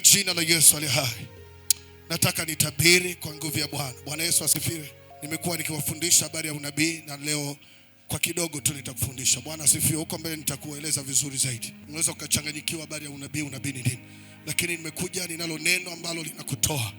katika jina la Yesu aliye hai. Nataka nitabiri kwa nguvu ya Bwana. Bwana Yesu asifiwe. Nimekuwa nikiwafundisha habari ya unabii na leo kwa kidogo tu nitakufundisha. Bwana asifiwe. Huko mbele nitakueleza vizuri zaidi. Unaweza ukachanganyikiwa habari ya unabii ni nini. Lakini nimekuja ninalo neno ambalo linakutoa.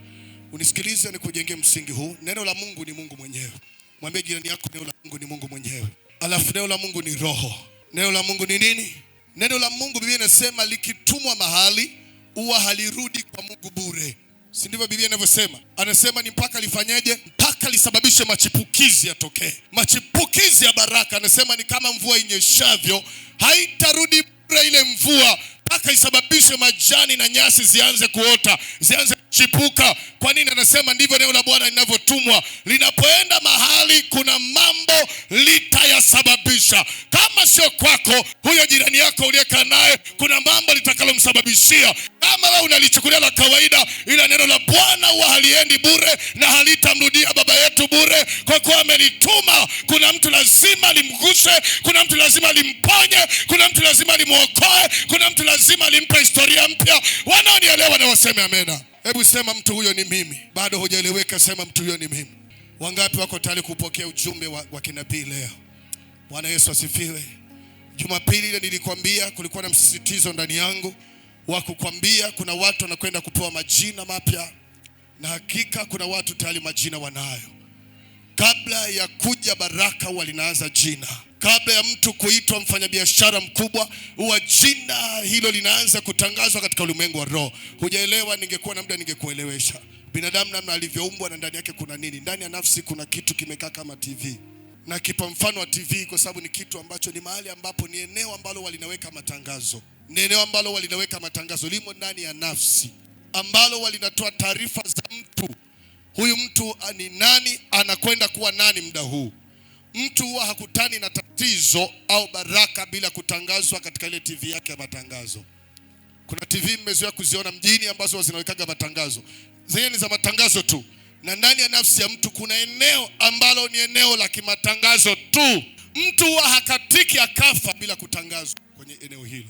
Unisikilize nikujengee msingi huu. Neno la Mungu ni Mungu mwenyewe. Mwambie jirani yako neno la Mungu ni Mungu mwenyewe. Alafu neno la Mungu ni roho. Neno la Mungu ni nini? Neno la Mungu Biblia inasema likitumwa mahali huwa halirudi kwa Mungu bure. Si ndivyo Biblia inavyosema? Anasema ni mpaka lifanyeje? Mpaka lisababishe machipukizi yatokee. Machipukizi ya baraka, anasema ni kama mvua inyeshavyo, haitarudi bure ile mvua, mpaka isababishe majani na nyasi zianze kuota, zianze kuchipuka. Kwa nini? Anasema ndivyo neno la Bwana linavyotumwa. Linapoenda mahali kuna mambo litayasababisha. Kama sio kwako, huyo jirani yako uliyekaa naye kuna mambo litakalomsababishia. Kama wewe unalichukulia la kawaida, ila neno la Bwana huwa haliendi bure na halitamrudia baba yetu bure, kwa kuwa amelituma. Kuna mtu lazima limguse, kuna mtu lazima limponye, kuna mtu lazima limuokoe, kuna mtu lazima limpe historia mpya. Wanaonielewa na waseme amena. Hebu sema mtu huyo ni mimi. Bado hujaeleweka, sema mtu huyo ni mimi. Wangapi wako tayari kupokea ujumbe wa kinabii leo? Bwana Yesu asifiwe. Jumapili ile nilikwambia kulikuwa na msisitizo ndani yangu wa kukwambia kuna watu wanakwenda kupewa majina mapya, na hakika kuna watu tayari majina wanayo. Kabla ya kuja baraka walinaanza jina. Kabla ya mtu kuitwa mfanyabiashara mkubwa, huwa jina hilo linaanza kutangazwa katika ulimwengu wa roho. Hujaelewa? Ningekuwa na muda ningekuelewesha. Binadamu namna alivyoumbwa na ndani yake kuna nini? Ndani ya nafsi kuna kitu kimekaa kama TV. Na kipa mfano wa TV kwa sababu ni kitu ambacho ni mahali ambapo ni eneo ambalo walinaweka matangazo. Ni eneo ambalo walinaweka matangazo, limo ndani ya nafsi, ambalo walinatoa taarifa za mtu. Huyu mtu ni nani, anakwenda kuwa nani muda huu. Mtu huwa hakutani na tatizo au baraka bila kutangazwa katika ile TV yake ya matangazo. Kuna TV mmezoea kuziona mjini ambazo zinawekaga matangazo. Zenye ni za matangazo tu. Na ndani ya nafsi ya mtu kuna eneo ambalo ni eneo la kimatangazo tu. Mtu huwa hakatiki akafa bila kutangazwa kwenye eneo hilo.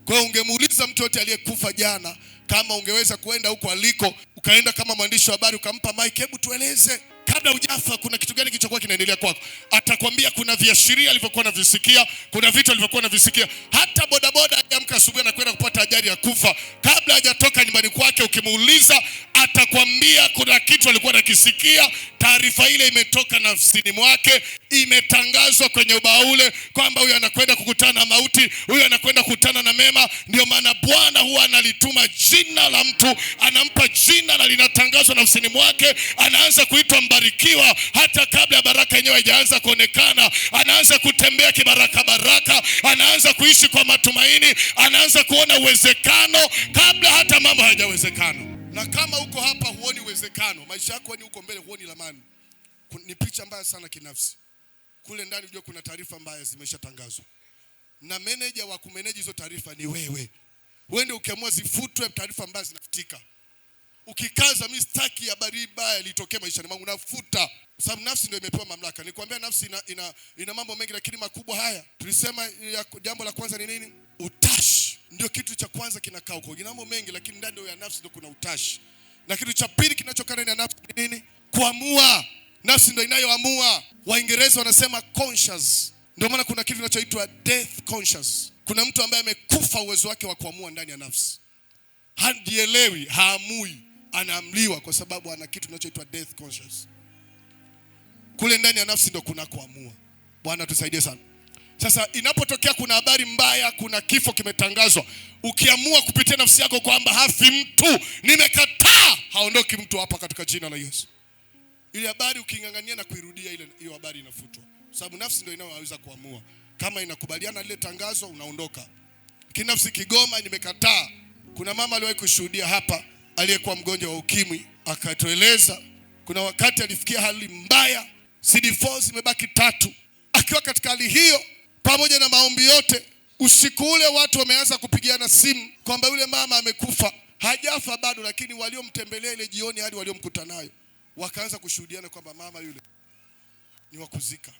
Kwa hiyo ungemuuliza mtu yote aliyekufa jana, kama ungeweza kuenda huko aliko, ukaenda kama mwandishi wa habari ukampa mic, hebu tueleze kabla hujafa kuna kitu gani kilichokuwa kinaendelea kwako. Atakwambia kuna viashiria alivyokuwa anavisikia, kuna vitu alivyokuwa anavisikia. Hata bodaboda akiamka asubuhi na kwenda kupata ajali ya kufa, kabla hajatoka nyumbani kwake ukimuuliza, atakwambia kuna kitu alikuwa anakisikia. Taarifa ile imetoka nafsini mwake, imetangazwa kwenye ubao ule kwamba huyu anakwenda kukutana na mauti, huyu anakwenda kukutana na mema. Ndio maana Bwana huwa analituma jina la mtu, anampa jina na linatangazwa nafsini mwake. Anaanza kuitwa mbarikiwa hata kabla ya baraka yenyewe haijaanza kuonekana. Anaanza kutembea kibaraka baraka, anaanza kuishi kwa matumaini, anaanza kuona uwezekano kabla hata mambo hayajawezekana. Na kama uko hapa huoni uwezekano, maisha yako ni uko mbele huoni lamani, ni picha mbaya sana kinafsi. Kule ndani unajua kuna taarifa mbaya zimeshatangazwa. Na manager wa kumanage hizo taarifa ni wewe. Wewe ndio ukiamua zifutwe taarifa mbaya zinafutika. Ukikaza mimi sitaki habari mbaya litokee maishani mwangu, nafuta. Kwa sababu nafsi ndio imepewa mamlaka. Nikwambia nafsi ina mambo mengi, lakini makubwa haya. Tulisema jambo la kwanza ni nini? Utashi. Ndio kitu cha kwanza kinakaa huko. Ina mambo mengi lakini ndani ya nafsi ndio kuna utashi. Na kitu cha pili kinachokaa ndani ya nafsi ni nini? Kuamua. Nafsi ndio inayoamua. Waingereza wanasema conscious. Ndio maana kuna kitu kinachoitwa death conscious. Kuna mtu ambaye amekufa uwezo wake wa kuamua ndani ya nafsi. Hadielewi, haamui, anaamliwa kwa sababu ana kitu kinachoitwa death conscious. Kule ndani ya nafsi ndio kuna kuamua. Bwana tusaidie sana. Sasa inapotokea kuna habari mbaya, kuna kifo kimetangazwa, ukiamua kupitia nafsi yako kwamba hafi mtu, nimekataa, haondoki mtu hapa katika jina la Yesu. Ile habari ukingangania na kuirudia, hiyo habari inafutwa. Sababu nafsi ndio inayoweza kuamua. Kama inakubaliana ile tangazo unaondoka. Kinafsi kigoma, nimekataa. Kuna mama aliwahi kushuhudia hapa aliyekuwa mgonjwa wa ukimwi, akatueleza kuna wakati alifikia hali mbaya, CD4 zimebaki 3. Akiwa katika hali hiyo, pamoja na maombi yote, usiku ule watu wameanza kupigiana simu kwamba yule mama amekufa. Hajafa bado, lakini waliomtembelea ile jioni hadi waliomkuta nayo wakaanza kushuhudiana kwamba mama yule ni wakuzika.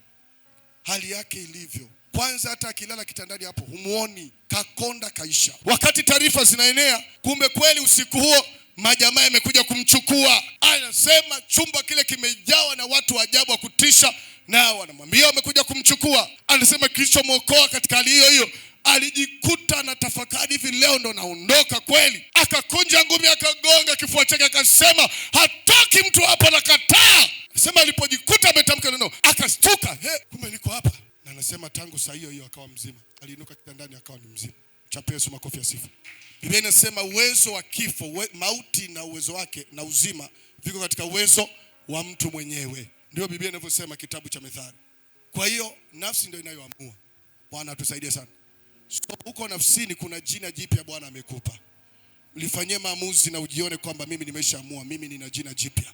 Hali yake ilivyo Kwanza hata akilala kitandani hapo humuoni, kakonda kaisha. Wakati taarifa zinaenea, kumbe kweli usiku huo majamaa yamekuja kumchukua. Anasema chumba kile kimejawa na watu ajabu wa kutisha, na wanamwambia wamekuja kumchukua. Anasema kilichomwokoa katika hali hiyo hiyo, alijikuta na tafakari, hivi leo ndo naondoka kweli? Akakunja ngumi, akagonga kifua chake, akasema hatoki mtu hapa, nakataa. Anasema alipojikuta ametamka neno, akastuka, kumbe niko hapa. Na anasema tangu saa hiyo hiyo akawa mzima. Aliinuka kitandani akawa ni mzima. Chapea Yesu makofi ya sifa. Biblia inasema uwezo wa kifo, mauti na uwezo wake na uzima viko katika uwezo wa mtu mwenyewe. Ndio Biblia inavyosema, kitabu cha Methali. Kwa hiyo nafsi ndio inayoamua. Bwana atusaidie sana. So huko nafsini kuna jina jipya Bwana amekupa. Ulifanyie maamuzi na ujione kwamba mimi nimeshaamua, mimi nina jina jipya.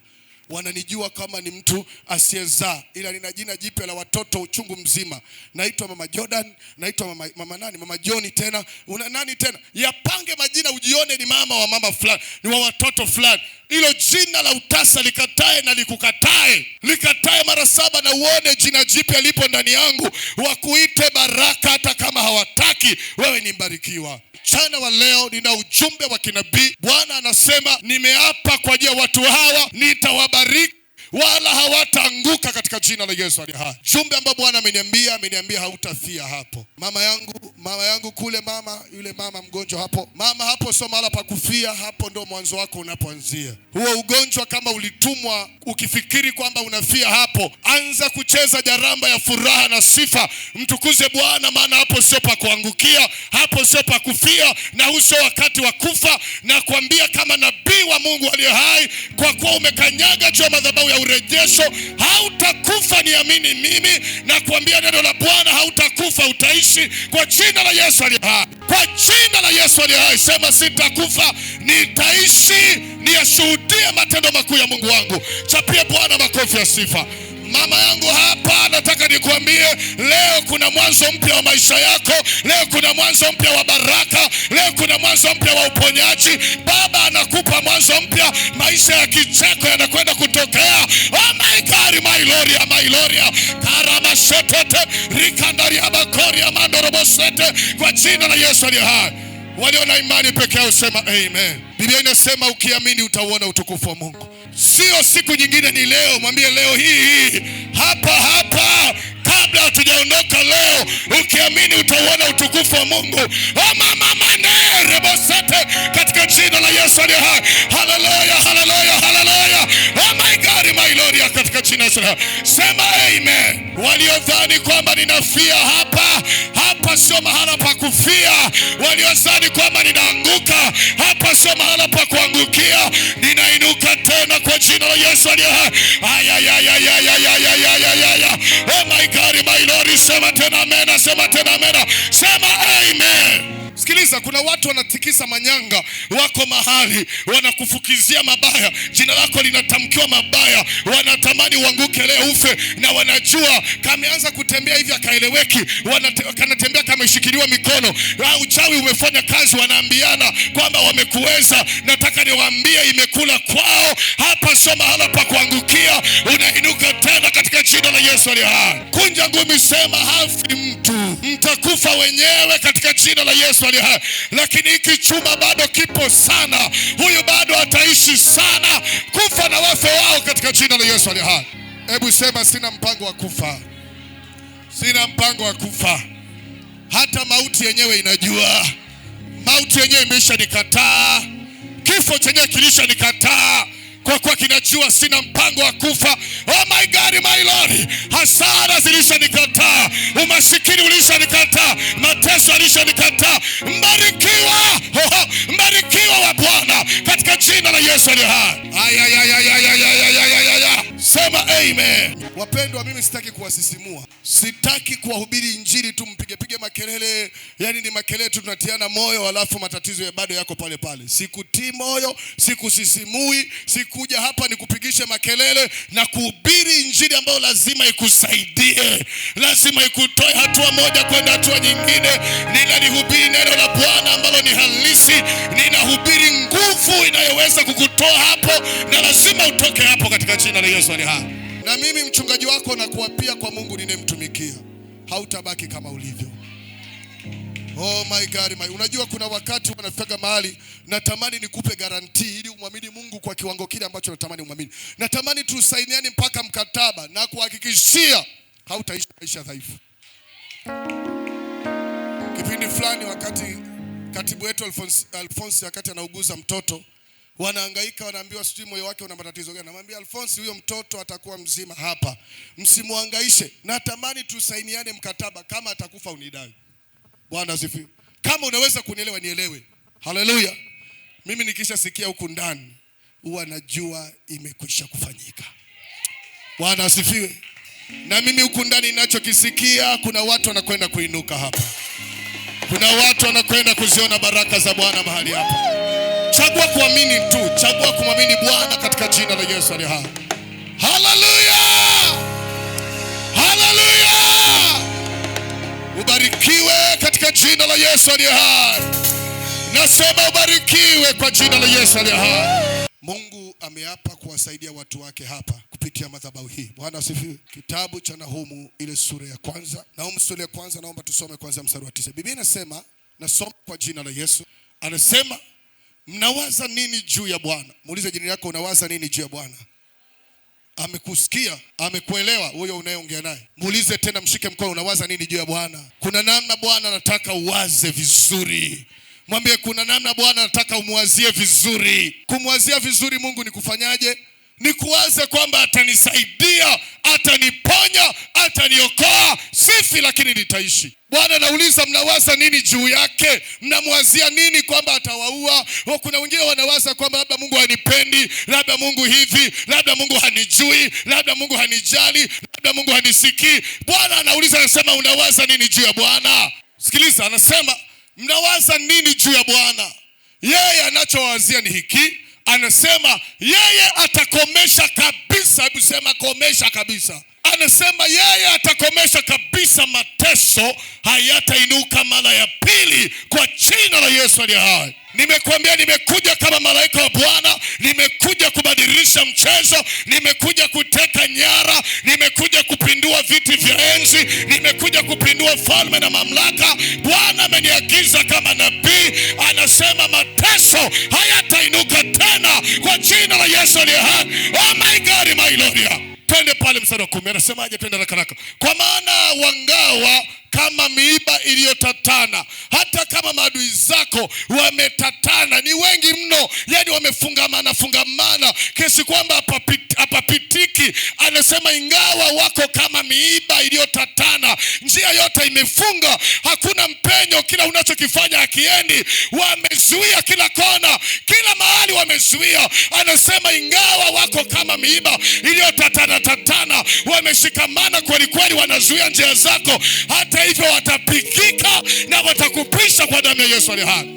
Wananijua kama ni mtu asiyezaa, ila nina jina jipya la watoto uchungu mzima. Naitwa Mama Jordan, naitwa mama nani, Mama John tena, una nani tena. Yapange majina ujione ni mama wa mama fulani, ni wa watoto fulani. Hilo jina la utasa likatae na likukatae. Likatae mara 7 na uone jina jipya lipo ndani yangu. Wakuite baraka hata kama hawataki, wewe ni mbarikiwa. Mchana wa leo nina ujumbe wa kinabii. Bwana anasema nimeapa kwa ajili ya watu hawa, nitawabariki wala hawataanguka katika jina la Yesu aliye hai. Jumbe ambao Bwana ameniambia hautafia hapo. Mama yangu kule, yule mama mgonjwa hapo. Mama, hapo sio mahali pa kufia, hapo ndo mwanzo wako unapoanzia. Huo ugonjwa kama ulitumwa ukifikiri kwamba unafia hapo, anza kucheza jaramba ya furaha na sifa. Mtukuze Bwana, maana hapo sio pa kuangukia, hapo sio pa kufia, na huso wakati wa kufa. Na kuambia kama nabii wa Mungu aliye hai, kwa kuwa umekanyaga juu ya madhabahu ya urejesho, hautakufa, niamini mimi. Na kuambia neno la Bwana, hautakufa, utaishi kwa jina la Yesu aliye hai. Kwa jina la Yesu aliye hai, sema sitakufa, nitaishi, niyashuhudie matendo makuu ya Mungu wangu. Chapia Bwana makofi ya sifa. Mama yangu hapa, nataka nikuambie leo kuna mwanzo mpya wa maisha yako. Leo kuna mwanzo mpya wa baraka. Leo kuna mwanzo mpya wa uponyaji. Baba anakupa mwanzo mpya. Maisha ya kicheko yanakwenda kutokea. Oh my God, my Gloria. Karama shetete, rikandari abakori amandorobo sete, kwa jina la Yesu aliye hai. Walio na imani peke yao sema amen. Biblia inasema ukiamini utauona utukufu wa Mungu. Sio siku nyingine, ni leo. Mwambie leo hii hapa kabla hatujaondoka leo, ukiamini utauona utukufu wa Mungu. Oh mama mane rebosete, katika jina la Yesu aliye hai. Hallelujah. Oh my God, my Lord, katika jina la Yesu. Sema amen. Waliodhani kwamba ninafia hapa sio mahala pa kufia. Waliodhani kwamba ninaanguka, hapa sio mahala pa kuangukia. Ninainuka tena kwa jina la Yesu aliye hai. Oh my God, my Lord, sema tena amen, sema tena amen, sema amen. Sikiliza, kuna watu wanatikisa manyanga, wako mahali wanakufukizia mabaya, jina lako linatamkiwa mabaya, wanatamani uanguke leo ufe, na wanajua kameanza kutembea hivi akaeleweki, kanatembea kama ishikiliwa mikono. Uchawi umefanya kazi, wanaambiana kwamba wamekuweza. Nataka niwaambie imekula kwao. Hapa sio mahala pa kuangukia. Unainuka tena katika jina la Yesu aliye hai. Kunja ngumi, sema hafi mtu, mtakufa wenyewe katika jina la Yesu aliye hai. Lakini hiki chuma bado kipo sana. Huyu bado ataishi sana, kufa na wafe wao katika jina la Yesu aliye hai. Hebu sema sina mpango wa kufa. Sina mpango wa kufa. Hata mauti yenyewe inajua. Mauti yenyewe imesha nikataa. Kifo chenyewe kilisha nikataa. Kwa kuwa kinajua sina mpango wa kufa. Oh my God, my Lord. Hasara zilisha nikataa. Umasikini ulisha nikataa. Mateso alisha nikataa. Mbarikiwa wa Bwana katika jina la Yesu aliye hai. Sema amen. Wapendwa, mimi sitaki kuwasisimua. Sitaki kuwahubiri injili tu mpige makelele. Yani ni makelele tu tunatiana moyo, alafu matatizo ya bado yako pale pale. Sikutii moyo, sikusisimui. Sikuja hapa nikupigishe makelele na kuhubiri injili ambayo lazima ikusaidie. Lazima ikutoe hatua moja kwenda hatua nyingine. Ninalihubiri neno la Bwana ambalo ni halisi. Ninahubiri nguvu inayoweza kukutoa hapo, na lazima utoke hapo katika jina la Yesu aliye hai. Na mimi mchungaji wako na kuapia kwa Mungu ninayemtumikia, hautabaki kama ulivyo. Oh my God, unajua kuna wakati unafika mahali natamani nikupe guarantee ili umwamini Mungu kwa kiwango kile ambacho natamani umwamini. Natamani tusainiane mpaka mkataba na kuhakikishia hautaishi maisha dhaifu. Kipindi fulani wakati katibu wetu Alphonse wakati anauguza mtoto, wanahangaika, wanaambiwa sijui moyo wake una matatizo gani. Namwambia Alphonse, huyo mtoto atakuwa mzima hapa, msimuhangaishe. Natamani tusainiane mkataba, kama atakufa unidai. Bwana asifiwe. Kama unaweza kunielewa nielewe. Haleluya. Mimi nikisha sikia huku ndani huwa najua imekwisha kufanyika. Bwana asifiwe. Na mimi huku ndani ninachokisikia, kuna watu wanakwenda kuinuka hapa. Kuna watu wanakwenda kuziona baraka za Bwana mahali hapa. Chagua kuamini tu, chagua kumwamini Bwana katika jina la Yesu aliye hai. Haleluya! Haleluya! Ubarikiwe katika jina la Yesu aliye hai. Nasema ubarikiwe kwa jina la Yesu aliye hai. Mungu ameapa kuwasaidia watu wake hapa kupitia madhabahu hii. Bwana asifiwe. Kitabu cha Nahumu ile sura ya kwanza. Nahumu sura ya kwanza, naomba tusome kwanza mstari wa 9. Biblia inasema, nasoma kwa jina la Yesu. Anasema, mnawaza nini juu ya Bwana? Muulize jirani yako, unawaza nini juu ya Bwana? Amekusikia, amekuelewa huyo unayeongea naye. Muulize tena, mshike mkono, unawaza nini juu ya Bwana? Kuna namna Bwana anataka uwaze vizuri. Mwambie kuna namna Bwana anataka umwazie vizuri. Kumwazia vizuri Mungu ni kufanyaje? Ni kuwaza kwamba atanisaidia, ataniponya, ataniokoa, sifi lakini nitaishi. Bwana anauliza mnawaza nini juu yake? Mnamwazia nini kwamba atawaua? Kuna wengine wanawaza kwamba labda Mungu hanipendi, labda Mungu hivi, labda Mungu hanijui, labda Mungu hanijali, labda Mungu hanisikii. Bwana anauliza, anasema unawaza nini juu ya Bwana? Sikiliza, anasema mnawaza nini juu ya Bwana? Yeye anachowazia ni hiki. Anasema yeye atakomesha kabisa. Hebu sema komesha kabisa. Anasema yeye atakomesha kabisa mateso, hayatainuka mara ya pili kwa jina la Yesu aliye hai. Nimekuambia nimekuja kama malaika wa Bwana, nimekuja kubadilisha mchezo, nimekuja kuteka nyara, nimekuja kupindua viti vya enzi, nimekuja kupindua falme na mamlaka. Bwana ameniagiza kama nabii, anasema mateso hayatainuka tena kwa jina la Yesu aliye hai. Oh my God, my Lord. Twende pale mstari wa 10. Anasemaje? Twende haraka. Kwa maana wangawa kama miiba iliyotatana. Hata kama maadui zako wametatana, ni wengi mno, yani wamefungamana kiasi kwamba hapapitiki. Anasema ingawa wako kama miiba iliyotatana, njia yote imefunga, hakuna mpenyo, kila unachokifanya hakiendi, wamezuia kila kona, kila mahali wamezuia. Anasema ingawa wako kama miiba iliyotatana, wameshikamana kweli kweli, wanazuia njia zako, hata hivyo watapikika na watakupisha kwa damu ya Yesu aliye hai.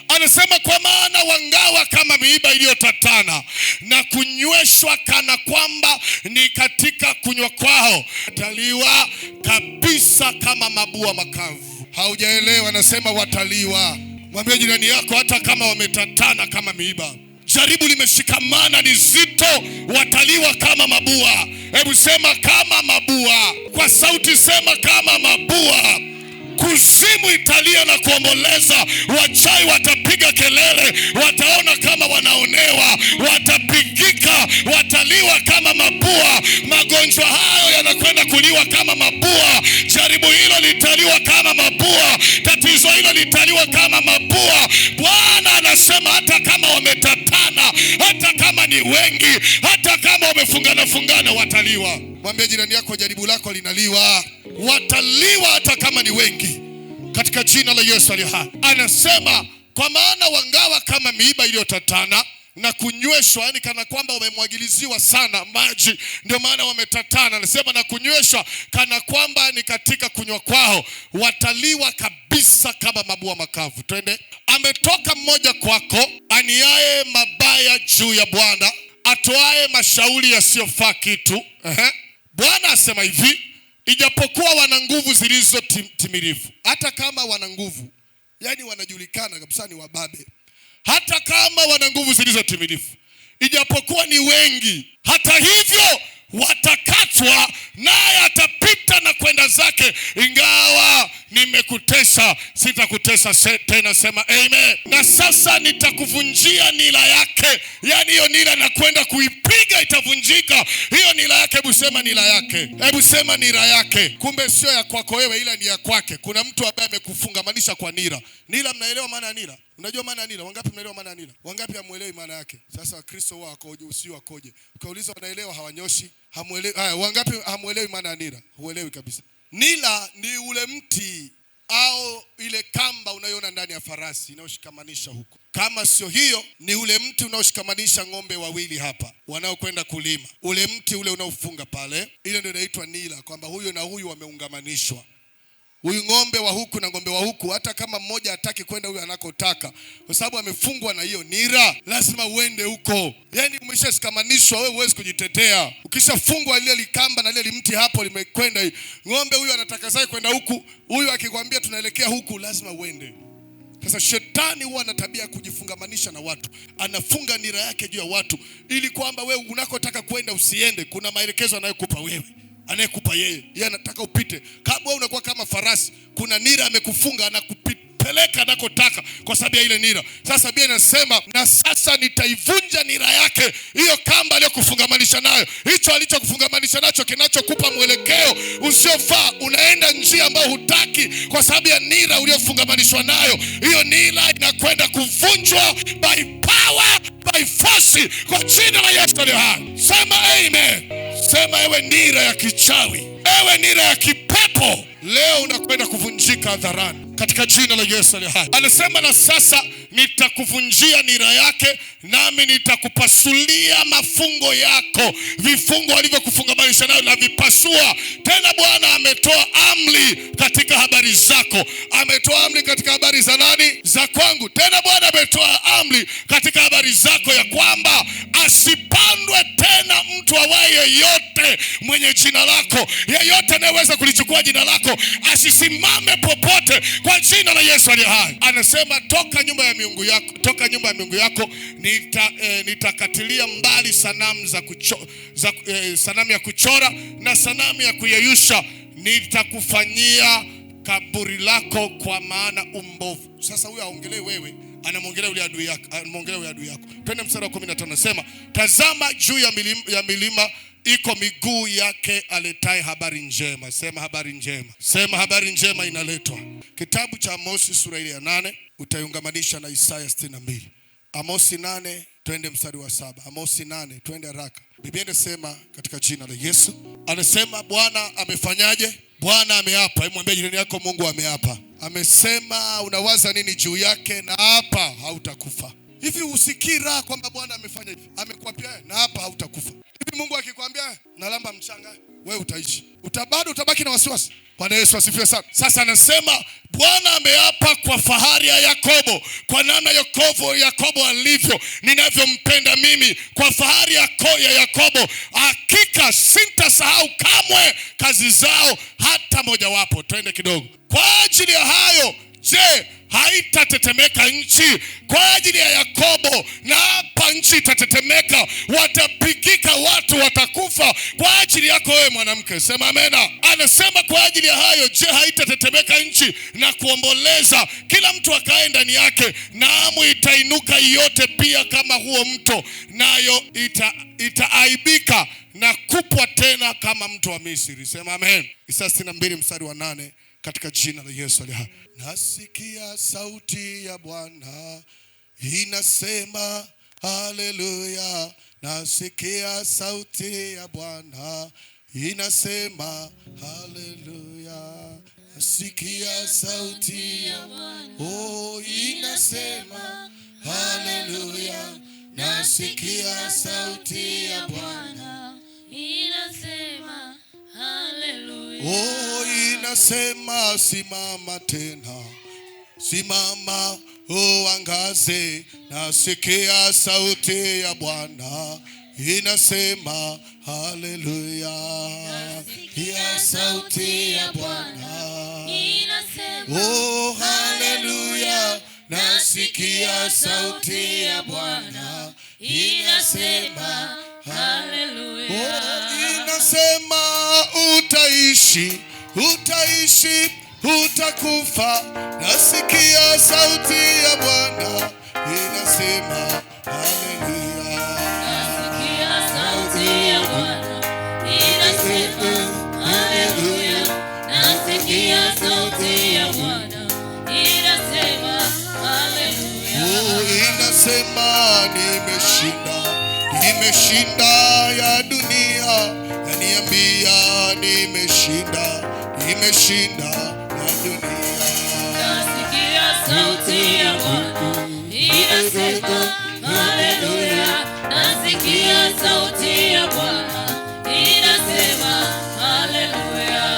Anasema kwa maana wangawa kama miiba iliyotatana na kunyweshwa kana kwamba ni katika kunywa kwao, wataliwa kabisa kama mabua makavu. Haujaelewa? Anasema wataliwa. Mwambie jirani yako, hata kama wametatana kama miiba, jaribu limeshikamana ni zito, wataliwa kama mabua. Hebu sema kama mabua. Kwa sauti sema kama mabua. Kuzimu italia na kuomboleza, wachawi watapiga kelele, wataona kama wanaonewa, watapigika, wataliwa kama mabua. Magonjwa hayo yanakwenda kuliwa kama mabua. Jaribu hilo litaliwa kama mabua. Tatizo hilo litaliwa kama mabua. Bwana anasema hata kama wametatana, hata kama ni wengi, hata kama wamefungana wataliwa. Mwambie jirani yako, jaribu lako linaliwa. Wataliwa hata kama ni wengi katika jina la Yesu aliye hai. Anasema kwa maana wangawa kama miiba iliyotatana na kunyweshwa, yani kana kwamba wamemwagiliziwa sana maji, ndio maana wametatana. Anasema na kunyweshwa kana kwamba ni katika kunywa kwao, wataliwa kabisa kama mabua makavu. Twende. Ametoka mmoja kwako aniaye mabaya juu ya Bwana, atoaye mashauri yasiyofaa kitu. Bwana asema hivi, ijapokuwa wana nguvu zilizo timilifu. Hata kama wana nguvu, yani wanajulikana kabisa ni wababe. Hata kama wana nguvu zilizo timilifu, ijapokuwa ni wengi, hata hivyo watakatwa, naye atapita na kwenda zake. Ingawa nimekutesa, sitakutesa tena. Sema amen. Na sasa nitakuvunjia nila yake. Yani hiyo nila na kwenda kuipiga itavunjika. Hiyo nila yake, hebu sema nila yake. Hebu sema nila yake. Kumbe sio ya kwako wewe, ila ni ya kwake. Kuna mtu ambaye amekufungamanisha kwa nila. Nila, mnaelewa maana ya nila? Unajua maana ya nila? Wangapi mnaelewa maana ya nila? Wangapi hamuelewi maana yake? Sasa Wakristo wao wakoje, usio wakoje? Ukauliza wanaelewa, hawanyoshi. Hamuelewi. Haya, wangapi hamuelewi maana ya nila? Huelewi kabisa. Nila ni ule mti au ile kamba unayoona ndani ya farasi inayoshikamanisha huko. Kama sio hiyo, ni ule mti unaoshikamanisha ng'ombe wawili hapa wanaokwenda kulima. Ule mti ule unaofunga pale, ile ndio inaitwa nila, kwamba huyo na huyu wameungamanishwa. Huyu ng'ombe wa huku na ng'ombe wa huku, hata kama mmoja hataki kwenda huyu anakotaka, kwa sababu amefungwa na hiyo nira, lazima uende huko. Yani umeshashikamanishwa, wewe huwezi kujitetea. Ukishafungwa ile likamba na ile mti hapo limekwenda hivi, ng'ombe huyu anataka zake kwenda huku, huyu akikwambia tunaelekea huku, lazima uende. Sasa shetani huwa ana tabia kujifungamanisha na watu. Anafunga nira yake juu ya watu ili kwamba wewe unakotaka kwenda usiende. Kuna maelekezo anayokupa wewe, anayekupa yeye anataka upite. Kama wewe unakuwa kama farasi, kuna nira amekufunga, anakupeleka anakotaka kwa sababu ya ile nira. Sasa Biblia inasema, na sasa nitaivunja nira yake, hiyo kamba aliyokufungamanisha nayo, hicho alichokufungamanisha nacho kinachokupa mwelekeo usiofaa. Unaenda njia ambayo hutaki kwa sababu ya nira uliyofungamanishwa nayo. Hiyo nira inakwenda kuvunjwa by power, by force, kwa jina la Yesu aliye hai. Sema amen. Sema ewe nira ya kichawi, ewe nira ya kipepo, leo unakwenda kuvunjika hadharani katika jina la Yesu aliye hai. Anasema, na sasa nitakuvunjia nira yake, nami nitakupasulia mafungo yako. Vifungo alivyokufungamanisha nayo na vipasua. Tena Bwana ametoa amri katika habari zako. Ametoa amri katika habari za nani? Za kwangu. Tena Bwana ametoa amri katika habari zako, ya kwamba asipandwe tena mtu awaye yeyote mwenye jina lako. Yeyote anayeweza kulichukua jina lako asisimame popote kwa jina la Yesu aliye hai. Anasema, toka nyumba ya miungu yako, toka nyumba ya miungu yako, nitakatilia mbali sanamu sanamu ya kuchora na sanamu ya kuyeyusha. Nitakufanyia kaburi lako, kwa maana umbovu. Sasa huyu aongelee wewe, anamwongelea yule adui yako, anamwongelea yule adui yako. Twende mstari wa 15, nasema, tazama juu ya milima iko miguu yake aletaye habari njema. Sema habari njema. Sema habari njema inaletwa. Kitabu cha Amosi sura ile ya 8 utaiungamanisha na Isaya 62. Amosi 8 twende mstari wa 7. Amosi 8 twende haraka. Biblia inasema katika jina la Yesu, anasema Bwana amefanyaje? Bwana ameapa. Hebu mwambie jirani yako, Mungu ameapa. Amesema, unawaza nini juu yake? Na hapa hautakufa. Hivi usikira kwamba Bwana amefanya hivi, amekuapia na hapa hautakufa. Hivi Mungu akikwambia nalamba mchanga, wewe utaishi? Bado utabaki na wasiwasi? Bwana Yesu asifiwe sana. Sasa anasema Bwana ameapa kwa fahari ya Yakobo, kwa namna Yakobo alivyo, ninavyompenda mimi, kwa fahari ya Yakobo, hakika sintasahau kamwe kazi zao hata mojawapo. Twende kidogo. Kwa ajili ya hayo, je, haitatetemeka nchi? Kwa ajili ya Yakobo na hapa nchi itatetemeka, watapigika, watu watakufa kwa ajili yako wewe mwanamke. Sema amena. Anasema kwa ajili ya hayo, je, haitatetemeka nchi na kuomboleza, kila mtu akae ndani yake? Naamu itainuka yote pia kama huo mto, nayo itaaibika na kupwa tena kama mto wa Misri. Sema amen. Isaya 62 mstari wa 8 katika jina la Yesu aliye hai. Nasikia sauti ya Bwana inasema haleluya. Nasikia sauti ya Bwana inasema haleluya. Nasikia sauti ya Bwana, oh, inasema haleluya. Nasikia sauti ya Bwana inasema haleluya. Oh, inasema simama tena, simama uangaze. Nasikia sauti ya Bwana inasema haleluya. Nasikia sauti ya Bwana inasema oh haleluya. Nasikia sauti ya Bwana inasema haleluya. Oh, inasema utaishi, utaishi, utakufa. Nasikia sauti ya Bwana inasema haleluya. Nasikia sauti ya Bwana inasema haleluya. Nasikia sauti ya Bwana inasema haleluya. Inasema nimeshinda, nimeshinda ya dunia. Yaniambia nimeshinda, nimeshinda ya dunia. Nasikia sauti ya Bwana inasema haleluya. Nasikia sauti ya Bwana inasema haleluya.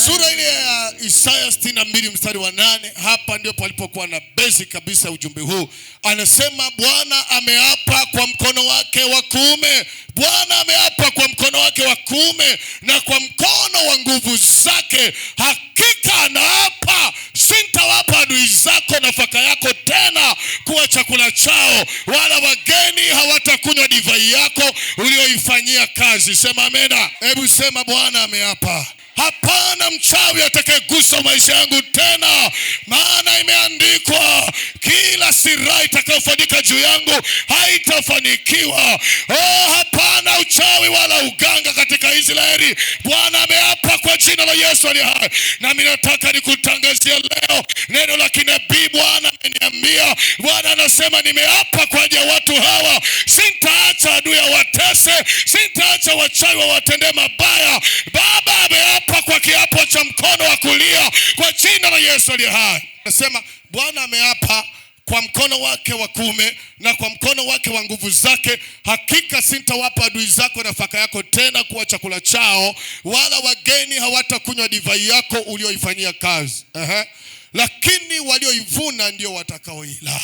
Sura ile ya Isaya 62 mstari wa 8, hapa ndio palipokuwa na basic kabisa ujumbe huu. Anasema Bwana ameapa kwa mkono wake wa kuume. Bwana ameapa kwa mkono wake wa kuume na kwa mkono wa nguvu zake. Hakika anaapa, sitawapa adui zako nafaka yako tena kuwa chakula chao, wala wageni hawatakunywa divai yako ulioifanyia kazi. Sema amena. Hebu sema Bwana ameapa. Hapana mchawi atakayegusa maisha yangu tena, maana imeandikwa, kila silaha itakayofanyika juu yangu haitafanikiwa. Hapana uchawi wala uganga katika Israeli. Bwana ameapa kwa jina la Yesu aliye hai. Na mimi nataka nikutangazie leo neno la kinabii. Bwana ameniambia, Bwana anasema nimeapa kwa ajili ya watu hawa, sitaacha adui watese, sitaacha wachawi wawatendee mabaya. Baba ameapa kwa kiapo cha mkono wa kulia kwa jina la Yesu aliye hai. Nasema Bwana ameapa kwa mkono wake wa kuume na kwa mkono wake wa nguvu zake. Hakika sitawapa adui zako nafaka yako tena kuwa chakula chao, wala wageni hawatakunywa divai yako ulioifanyia kazi. Lakini walioivuna ndio watakaoila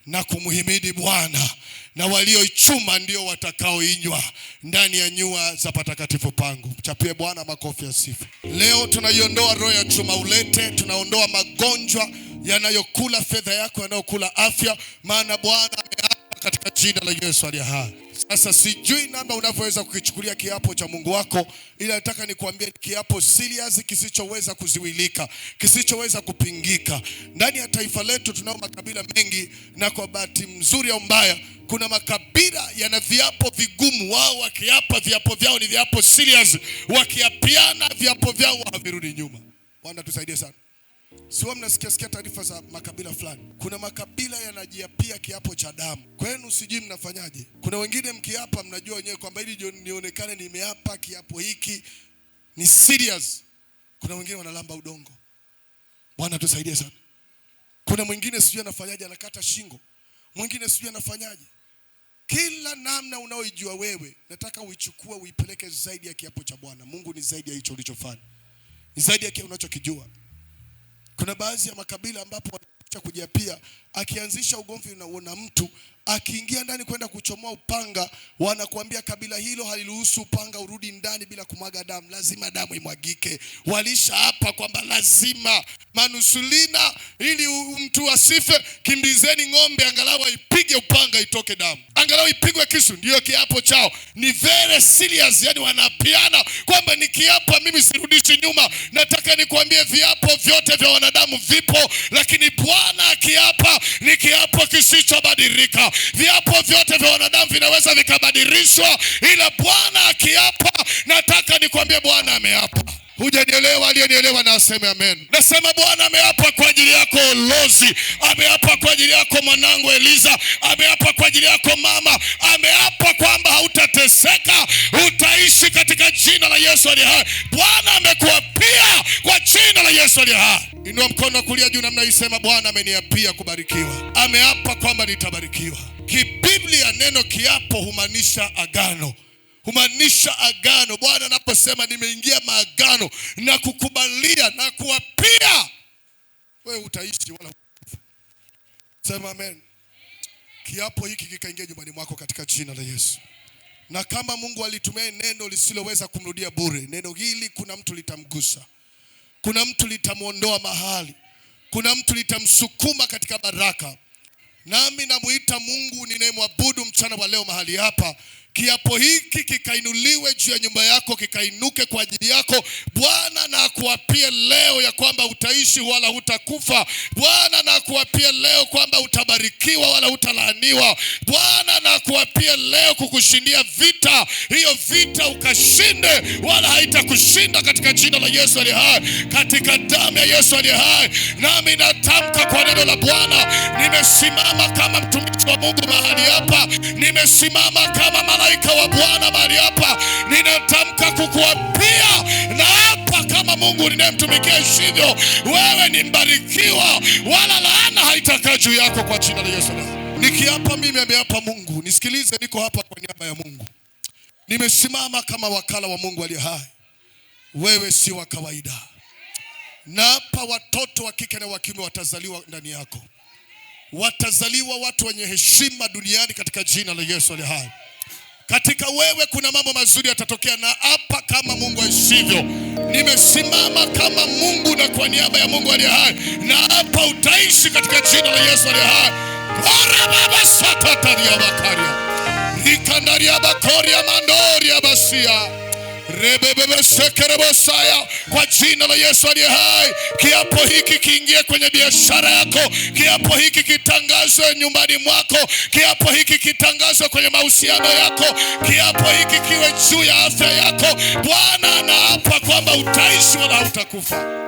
na kumhimidi Bwana, na walioichuma ndio watakaoinywa ndani ya nyua za patakatifu pangu. Chapie Bwana makofi ya sifa. Leo tunaiondoa roho ya chuma ulete, tunaondoa magonjwa yanayokula fedha yako, yanayokula afya, maana Bwana ameapa katika jina la Yesu aliye hai. Sasa sijui namna unavyoweza kukichukulia kiapo cha Mungu wako, ila nataka nikuambie kiapo serious, kisichoweza kuziwilika, kisichoweza kupingika. Ndani ya taifa letu tunao makabila mengi, na kwa bahati nzuri au mbaya kuna makabila yana viapo vigumu. Wao wakiapa viapo vyao ni viapo serious, wakiapiana viapo vyao havirudi nyuma. Bwana tusaidie sana. Siwa mnasikia taarifa za makabila fulani. Kuna makabila yanajiapia kiapo cha damu. Kwenu sijui mnafanyaje. Kuna wengine mkiapa mnajua wenyewe kwamba ili nionekane nimeapa kiapo hiki ni serious. Kuna wengine wanalamba udongo. Bwana tusaidie sana. Kuna mwingine sijui anafanyaje, anakata shingo. Mwingine sijui anafanyaje. Kila namna unaoijua wewe, nataka uichukue uipeleke zaidi ya kiapo cha Bwana. Mungu ni zaidi ya hicho ulichofanya. Ni zaidi ya kile unachokijua. Kuna baadhi ya makabila ambapo wanakuja kujiapia, akianzisha ugomvi na mtu, akiingia ndani kwenda kuchomoa upanga, wanakuambia kabila hilo haliruhusu upanga urudi ndani bila kumwaga damu, lazima damu imwagike. Walisha hapa kwamba lazima manusulina, ili mtu asife, kimbizeni ng'ombe angalau ipige upanga itoke damu, angalau ipigwe kisu. Ndio kiapo chao. Ni very serious, yani wanapiana kwamba nikiapa mimi sirudishi nyuma. Nataka nikuambie viapo vyote vya wanadamu vipo, lakini Bwana akiapa ni kiapo kisichobadilika. Viapo vyote vya wanadamu vinaweza vikabadilishwa, ila Bwana akiapa, nataka nikwambie Bwana ameapa. Hujanielewa? Aliyenielewa na aseme amen. Nasema Bwana ameapa kwa ajili yako Lozi, ameapa kwa ajili yako mwanangu Eliza, ameapa kwa ajili yako mama, ameapa kwamba hautateseka, utaishi katika jina la Yesu aliye hai. Bwana amekuapia kwa jina la Yesu aliye hai. Inua mkono wa kulia juu namna hii, sema Bwana ameniapia kubarikiwa. Ameapa kwamba nitabarikiwa. Kibiblia neno kiapo humaanisha agano. Humaanisha agano. Bwana anaposema nimeingia maagano na kukubalia na kuapia, wewe utaishi wala kufa. Sema amen. Kiapo hiki kikaingia nyumbani mwako katika jina la Yesu. Na kama Mungu alitumia neno lisiloweza kumrudia bure, neno hili kuna mtu litamgusa. Kuna mtu litamuondoa mahali. Kuna mtu litamsukuma katika baraka. Nami namuita Mungu ninayemwabudu mchana wa leo mahali hapa, Kiapo hiki kikainuliwe juu ya nyumba yako, kikainuke kwa ajili yako. Bwana na akuapie leo ya kwamba utaishi wala hutakufa. Bwana na akuapie leo kwamba utabarikiwa wala hutalaaniwa. Bwana na akuapie leo kukushindia vita. Hiyo vita ukashinde wala haitakushinda katika jina la Yesu aliye hai, katika damu ya Yesu aliye hai. Nami natamka kwa neno la Bwana, nimesimama kama mtumishi wa Mungu mahali hapa. Nimesimama kama malaika wa Bwana mahali hapa. Ninatamka kukuapia na hapa kama Mungu ninayemtumikia hivyo, wewe ni mbarikiwa wala laana haitakaa juu yako kwa jina la Yesu. Nikiapa mimi ameapa Mungu. Nisikilize, niko hapa kwa niaba ya Mungu. Nimesimama kama wakala wa Mungu aliye hai. Wewe si wa kawaida. Na hapa watoto wa kike na wa kiume watazaliwa ndani yako. Watazaliwa watu wenye heshima duniani katika jina la Yesu aliye hai. Katika wewe kuna mambo mazuri yatatokea, na hapa kama Mungu aishivyo, nimesimama kama Mungu na kwa niaba ya Mungu aliye hai, na hapa utaishi katika jina la Yesu aliye hai. Ora baba satataria bakaria. Ikandaria bakoria mandoria basia. Rebebebe sekerebosaya. Kwa jina la Yesu aliye hai, kiapo hiki kiingie kwenye biashara yako. Kiapo hiki kitangazwe nyumbani mwako. Kiapo hiki kitangazwe kwenye mahusiano yako. Kiapo hiki kiwe juu ya afya yako. Bwana anaapa kwamba utaishi wala hutakufa.